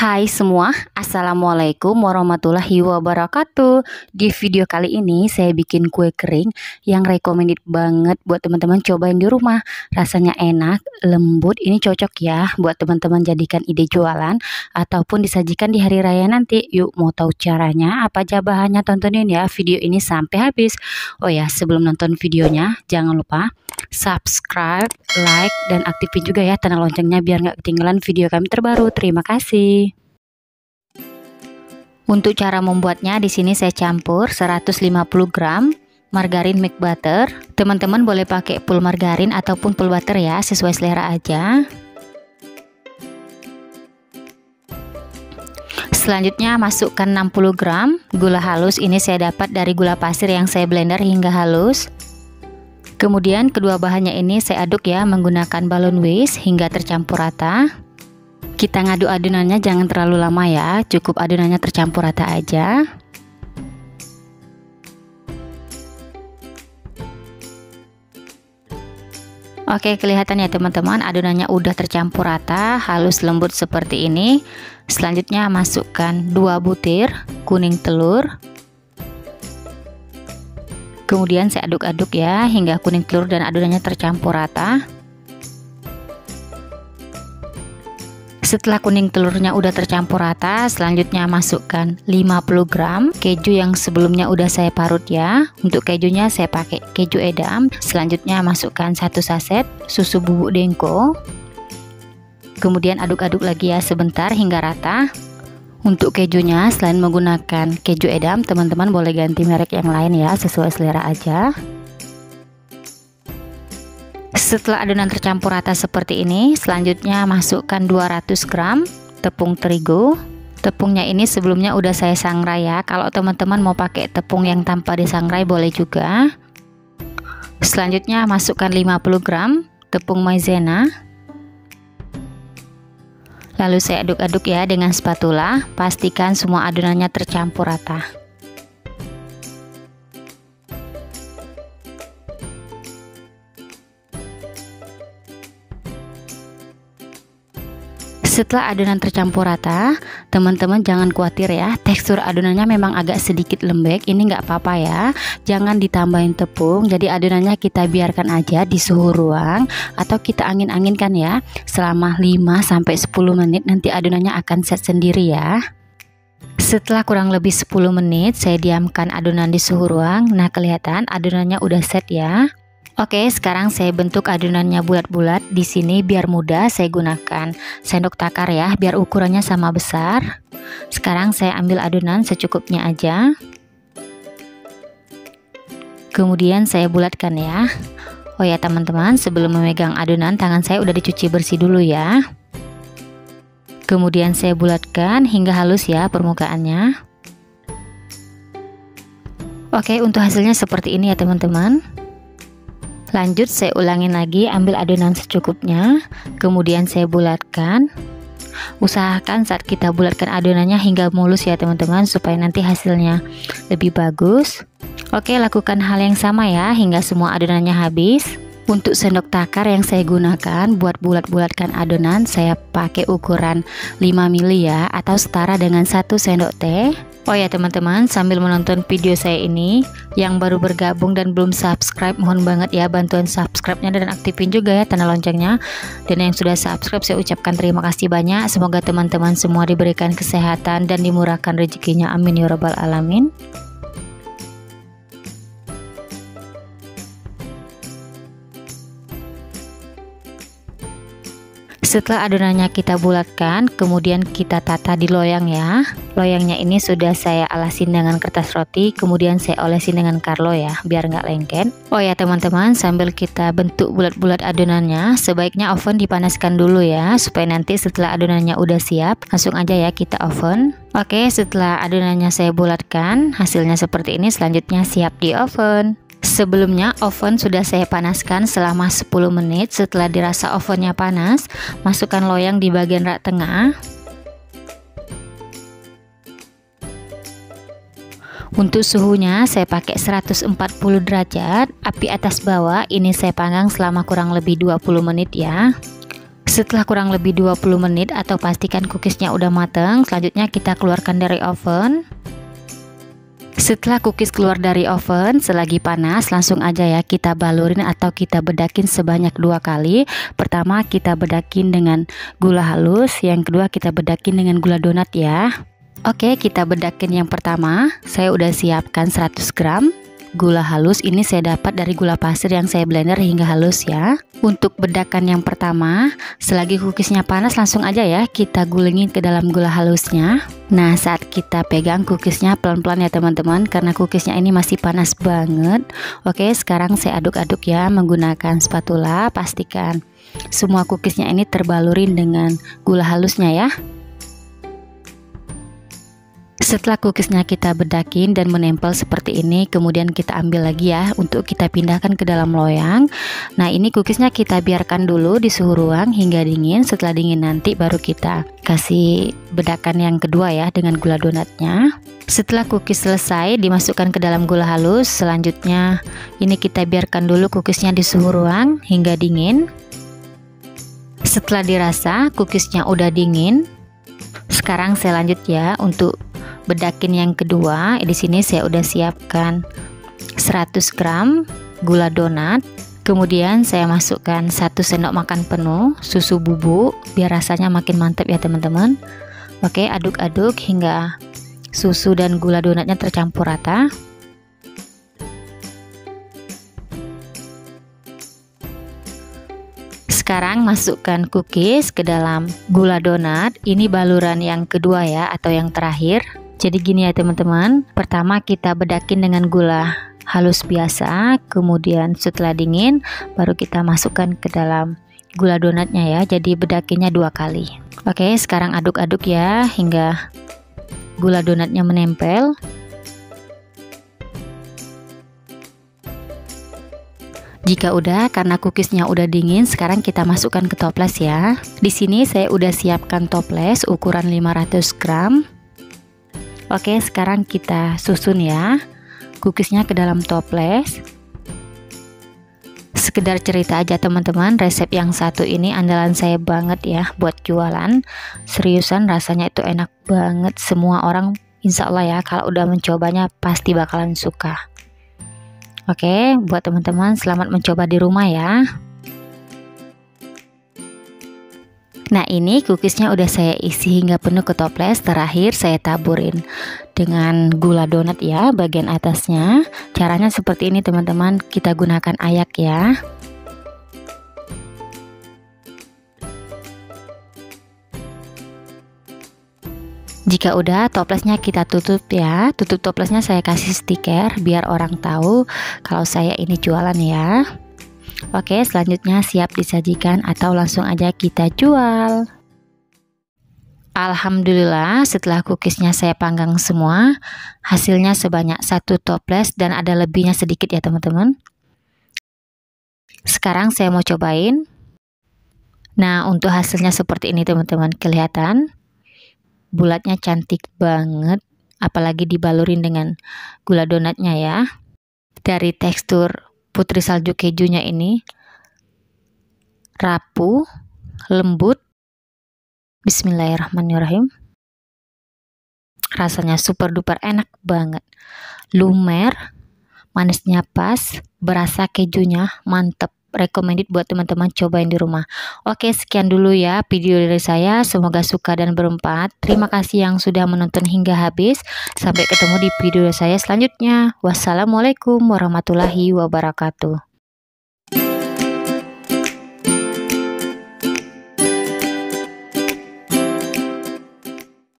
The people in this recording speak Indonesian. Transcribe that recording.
Hai semua, Assalamualaikum warahmatullahi wabarakatuh. Di video kali ini saya bikin kue kering yang recommended banget buat teman-teman cobain di rumah. Rasanya enak, lembut, ini cocok ya buat teman-teman jadikan ide jualan ataupun disajikan di hari raya nanti. Yuk, mau tahu caranya apa aja bahannya, tontonin ya video ini sampai habis. Oh ya, sebelum nonton videonya jangan lupa subscribe, like, dan aktifin juga ya tanda loncengnya biar nggak ketinggalan video kami terbaru. Terima kasih. Untuk cara membuatnya, di sini saya campur 150 gram margarin milk butter. Teman-teman boleh pakai full margarin ataupun full butter ya, sesuai selera aja. Selanjutnya masukkan 60 gram gula halus. Ini saya dapat dari gula pasir yang saya blender hingga halus. Kemudian kedua bahannya ini saya aduk ya menggunakan balon whisk hingga tercampur rata. Kita ngaduk adonannya jangan terlalu lama ya, cukup adonannya tercampur rata aja. Oke, kelihatan ya teman-teman, adonannya udah tercampur rata, halus lembut seperti ini. Selanjutnya masukkan 2 butir kuning telur. Kemudian saya aduk-aduk ya hingga kuning telur dan adonannya tercampur rata. Setelah kuning telurnya udah tercampur rata, selanjutnya masukkan 50 gram keju yang sebelumnya udah saya parut ya. Untuk kejunya saya pakai keju edam. Selanjutnya masukkan 1 saset susu bubuk dengko. Kemudian aduk-aduk lagi ya sebentar hingga rata. Untuk kejunya, selain menggunakan keju edam, teman-teman boleh ganti merek yang lain ya, sesuai selera aja. Setelah adonan tercampur rata seperti ini, selanjutnya masukkan 200 gram tepung terigu. Tepungnya ini sebelumnya udah saya sangrai ya. Kalau teman-teman mau pakai tepung yang tanpa disangrai boleh juga. Selanjutnya masukkan 50 gram tepung maizena. Lalu saya aduk-aduk ya dengan spatula, pastikan semua adonannya tercampur rata. Setelah adonan tercampur rata, teman-teman jangan khawatir ya, tekstur adonannya memang agak sedikit lembek, ini nggak apa-apa ya, jangan ditambahin tepung, jadi adonannya kita biarkan aja di suhu ruang atau kita angin-anginkan ya, selama 5-10 menit nanti adonannya akan set sendiri ya. Setelah kurang lebih 10 menit, saya diamkan adonan di suhu ruang, nah kelihatan adonannya udah set ya. Oke, sekarang saya bentuk adonannya bulat-bulat. Di sini biar mudah saya gunakan sendok takar ya, biar ukurannya sama besar. Sekarang saya ambil adonan secukupnya aja. Kemudian saya bulatkan ya. Oh ya teman-teman, sebelum memegang adonan tangan saya udah dicuci bersih dulu ya. Kemudian saya bulatkan hingga halus ya permukaannya. Oke, untuk hasilnya seperti ini ya teman-teman. Lanjut saya ulangin lagi, ambil adonan secukupnya, kemudian saya bulatkan. Usahakan saat kita bulatkan adonannya hingga mulus ya teman-teman, supaya nanti hasilnya lebih bagus. Oke, lakukan hal yang sama ya hingga semua adonannya habis. Untuk sendok takar yang saya gunakan buat bulat-bulatkan adonan, saya pakai ukuran 5 ml ya, atau setara dengan 1 sendok teh. Oh ya teman-teman, sambil menonton video saya ini, yang baru bergabung dan belum subscribe, mohon banget ya bantuan subscribe-nya dan aktifin juga ya tanda loncengnya. Dan yang sudah subscribe saya ucapkan terima kasih banyak. Semoga teman-teman semua diberikan kesehatan dan dimurahkan rezekinya, amin ya rabbal alamin. Setelah adonannya kita bulatkan, kemudian kita tata di loyang ya. Loyangnya ini sudah saya alasin dengan kertas roti, kemudian saya olesin dengan Karlo ya, biar nggak lengket. Oh ya teman-teman, sambil kita bentuk bulat-bulat adonannya, sebaiknya oven dipanaskan dulu ya, supaya nanti setelah adonannya udah siap, langsung aja ya kita oven. Oke, setelah adonannya saya bulatkan, hasilnya seperti ini, selanjutnya siap di oven. Sebelumnya oven sudah saya panaskan selama 10 menit. Setelah dirasa ovennya panas, masukkan loyang di bagian rak tengah. Untuk suhunya saya pakai 140 derajat, api atas bawah, ini saya panggang selama kurang lebih 20 menit ya. Setelah kurang lebih 20 menit atau pastikan cookiesnya udah mateng, selanjutnya kita keluarkan dari oven. Setelah cookies keluar dari oven, selagi panas, langsung aja ya kita balurin atau kita bedakin sebanyak 2 kali. Pertama kita bedakin dengan gula halus, yang kedua kita bedakin dengan gula donat ya. Oke, kita bedakin yang pertama. Saya udah siapkan 100 gram gula halus. Ini saya dapat dari gula pasir yang saya blender hingga halus ya. Untuk bedakan yang pertama, selagi cookiesnya panas langsung aja ya kita gulingin ke dalam gula halusnya. Nah, saat kita pegang cookiesnya pelan-pelan ya teman-teman, karena cookiesnya ini masih panas banget. Oke, sekarang saya aduk-aduk ya menggunakan spatula. Pastikan semua cookiesnya ini terbalurin dengan gula halusnya ya. Setelah cookiesnya kita bedakin dan menempel seperti ini, kemudian kita ambil lagi ya untuk kita pindahkan ke dalam loyang. Nah, ini cookiesnya kita biarkan dulu di suhu ruang hingga dingin. Setelah dingin nanti baru kita kasih bedakan yang kedua ya dengan gula donatnya. Setelah cookies selesai dimasukkan ke dalam gula halus, selanjutnya ini kita biarkan dulu cookiesnya di suhu ruang hingga dingin. Setelah dirasa cookiesnya udah dingin, sekarang saya lanjut ya untuk bedakin yang kedua. Di sini saya udah siapkan 100 gram gula donat. Kemudian saya masukkan 1 sendok makan penuh susu bubuk biar rasanya makin mantap ya teman-teman. Oke, aduk-aduk hingga susu dan gula donatnya tercampur rata. Sekarang masukkan cookies ke dalam gula donat. Ini baluran yang kedua ya, atau yang terakhir. Jadi gini ya teman-teman, pertama kita bedakin dengan gula halus biasa, kemudian setelah dingin baru kita masukkan ke dalam gula donatnya ya. Jadi bedakinnya 2 kali. Oke, sekarang aduk-aduk ya hingga gula donatnya menempel. Jika udah, karena cookiesnya udah dingin, sekarang kita masukkan ke toples ya. Di sini saya udah siapkan toples ukuran 500 gram. Oke, sekarang kita susun ya cookiesnya ke dalam toples. Sekedar cerita aja teman-teman, resep yang satu ini andalan saya banget ya buat jualan. Seriusan rasanya itu enak banget. Semua orang insya Allah ya kalau udah mencobanya pasti bakalan suka. Oke, buat teman-teman selamat mencoba di rumah ya. Nah, ini cookiesnya udah saya isi hingga penuh ke toples. Terakhir saya taburin dengan gula donat ya bagian atasnya. Caranya seperti ini teman-teman, kita gunakan ayak ya. Jika udah, toplesnya kita tutup ya. Tutup toplesnya saya kasih stiker biar orang tahu kalau saya ini jualan ya. Oke, selanjutnya siap disajikan atau langsung aja kita jual. Alhamdulillah, setelah cookiesnya saya panggang semua, hasilnya sebanyak 1 toples dan ada lebihnya sedikit ya teman-teman. Sekarang saya mau cobain. Nah, untuk hasilnya seperti ini teman-teman, kelihatan bulatnya cantik banget, apalagi dibalurin dengan gula donatnya ya. Dari tekstur putri salju kejunya ini rapuh, lembut. Bismillahirrahmanirrahim. Rasanya super duper enak banget. Lumer, manisnya pas, berasa kejunya mantep. Recommended buat teman-teman cobain di rumah. Oke, sekian dulu ya video dari saya. Semoga suka dan bermanfaat. Terima kasih yang sudah menonton hingga habis. Sampai ketemu di video saya selanjutnya. Wassalamualaikum warahmatullahi wabarakatuh.